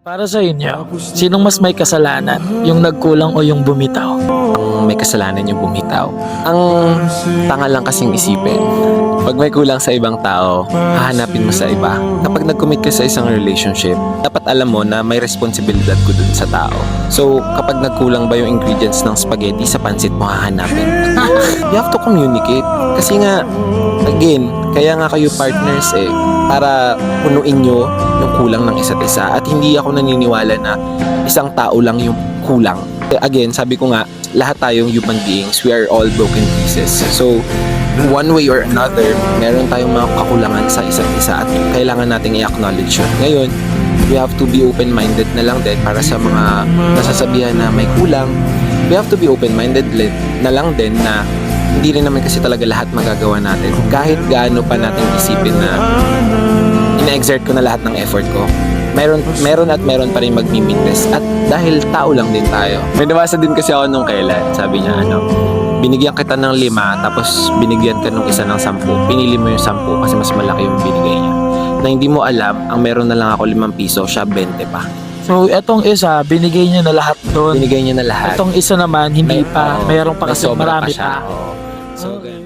Para sa inyo, sinong mas may kasalanan? Yung nagkulang o yung bumitaw? May kasalanan yung bumitaw. Ang tanga lang kasing isipin. Pag may kulang sa ibang tao, hahanapin mo sa iba. Kapag nag-commit ka sa isang relationship, dapat alam mo na may responsibilidad ko dun sa tao. So, kapag nagkulang ba yung ingredients ng spaghetti sa pansit mo, hahanapin. You have to communicate. Kasi nga, again, kaya nga kayo partners para punuin nyo yung kulang ng isa't isa. At hindi ako naniniwala na isang tao lang yung kulang. Again, sabi ko nga, lahat tayong human beings, we are all broken pieces. So, one way or another, meron tayong mga kakulangan sa isa't isa at kailangan nating i-acknowledge yun. Ngayon, we have to be open-minded na lang din para sa mga nasasabihan na may kulang. We have to be open-minded na lang din na hindi rin naman kasi talaga lahat magagawa natin. Kahit gaano pa natin isipin na ina-exert ko na lahat ng effort ko, meron pa rin magmi-meet At dahil tao lang din tayo. May nabasa din kasi ako nung kailan. Sabi niya, binigyan kita ng 5, tapos binigyan ka nung isa ng 10. Pinili mo yung 10 kasi mas malaki yung binigay niya. Na hindi mo alam, ang meron na lang ako 5 piso, siya 20 pa. So, etong isa, binigay niya na lahat doon. Binigay niya na lahat. Etong isa naman, hindi pa. Mayroon pa may kasi sobra marami siya. pa. Oo. So, ganun.